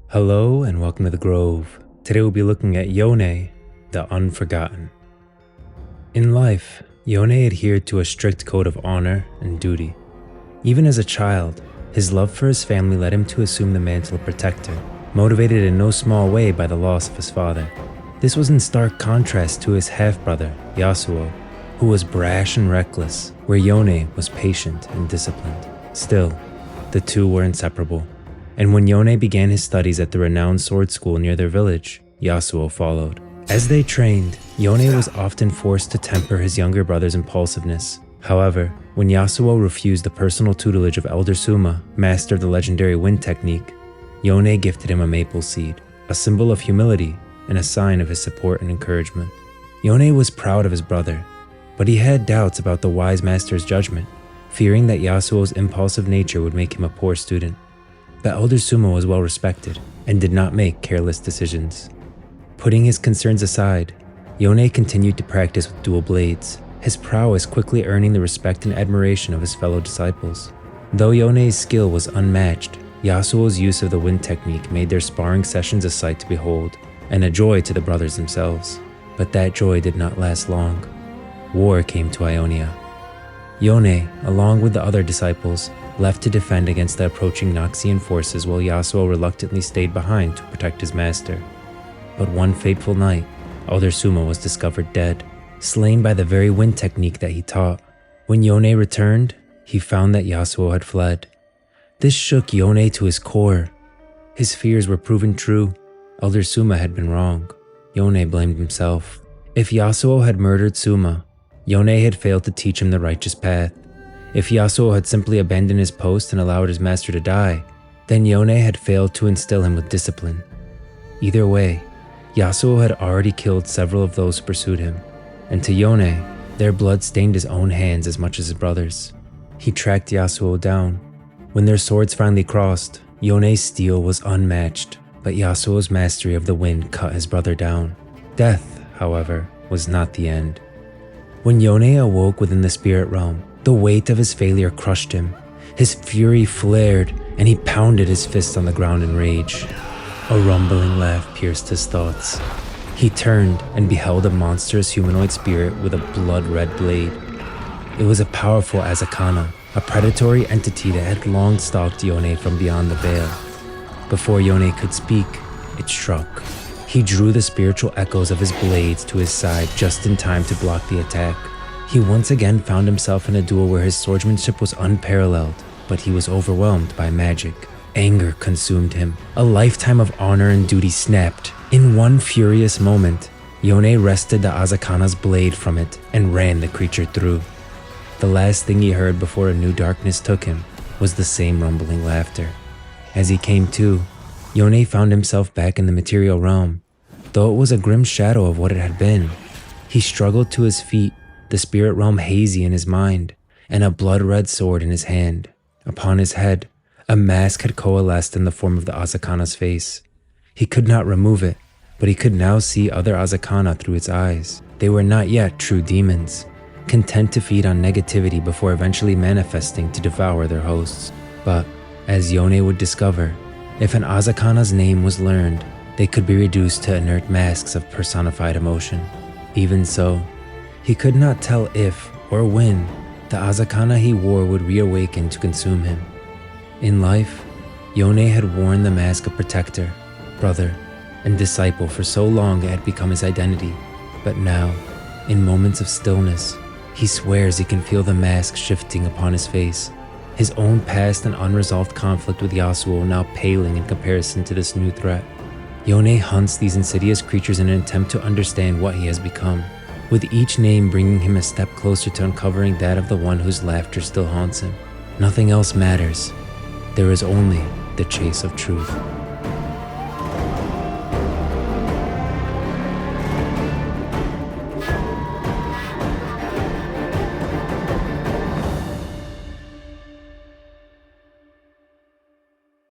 Hello and welcome to the Grove. Today we'll be looking at YONE, the Unforgotten. In life, YONE adhered to a strict code of honor and duty. Even as a child, his love for his family led him to assume the mantle of protector, motivated in no small way by the loss of his father. This was in stark contrast to his half-brother, Yasuo, who was brash and reckless, where YONE was patient and disciplined. Still, the two were inseparable. And when YONE began his studies at the renowned sword school near their village, Yasuo followed. As they trained, YONE was often forced to temper his younger brother's impulsiveness. However, when Yasuo refused the personal tutelage of Elder Suma, master of the legendary wind technique, YONE gifted him a maple seed, a symbol of humility and a sign of his support and encouragement. YONE was proud of his brother, but he had doubts about the wise master's judgment, fearing that Yasuo's impulsive nature would make him a poor student. The Elder Suma was well respected and did not make careless decisions. Putting his concerns aside, YONE continued to practice with dual blades, his prowess quickly earning the respect and admiration of his fellow disciples. Though YONE's skill was unmatched, Yasuo's use of the wind technique made their sparring sessions a sight to behold, and a joy to the brothers themselves. But that joy did not last long. War came to Ionia. YONE, along with the other disciples, left to defend against the approaching Noxian forces while Yasuo reluctantly stayed behind to protect his master. But one fateful night, Elder Suma was discovered dead, slain by the very wind technique that he taught. When YONE returned, he found that Yasuo had fled. This shook YONE to his core. His fears were proven true. Elder Suma had been wrong. YONE blamed himself. If Yasuo had murdered Suma, YONE had failed to teach him the righteous path. If Yasuo had simply abandoned his post and allowed his master to die, then YONE had failed to instill him with discipline. Either way, Yasuo had already killed several of those who pursued him, and to YONE, their blood stained his own hands as much as his brothers. He tracked Yasuo down. When their swords finally crossed, YONE's steel was unmatched, but Yasuo's mastery of the wind cut his brother down. Death, however, was not the end. When YONE awoke within the spirit realm, the weight of his failure crushed him. His fury flared, and he pounded his fist on the ground in rage. A rumbling laugh pierced his thoughts. He turned and beheld a monstrous humanoid spirit with a blood-red blade. It was a powerful Azakana, a predatory entity that had long stalked YONE from beyond the veil. Before YONE could speak, it struck. He drew the spiritual echoes of his blades to his side just in time to block the attack. He once again found himself in a duel where his swordsmanship was unparalleled, but he was overwhelmed by magic. Anger consumed him. A lifetime of honor and duty snapped. In one furious moment, YONE wrested the Azakana's blade from it and ran the creature through. The last thing he heard before a new darkness took him was the same rumbling laughter. As he came to, YONE found himself back in the material realm, though it was a grim shadow of what it had been. He struggled to his feet, the spirit realm hazy in his mind, and a blood-red sword in his hand. Upon his head, a mask had coalesced in the form of the Azakana's face. He could not remove it, but he could now see other Azakana through its eyes. They were not yet true demons, content to feed on negativity before eventually manifesting to devour their hosts. But, as YONE would discover, if an Azakana's name was learned, they could be reduced to inert masks of personified emotion. Even so, he could not tell if or when the Azakana he wore would reawaken to consume him. In life, YONE had worn the mask of protector, brother, and disciple for so long it had become his identity. But now, in moments of stillness, he swears he can feel the mask shifting upon his face, his own past and unresolved conflict with Yasuo now paling in comparison to this new threat. YONE hunts these insidious creatures in an attempt to understand what he has become, with each name bringing him a step closer to uncovering that of the one whose laughter still haunts him. Nothing else matters. There is only the chase of truth.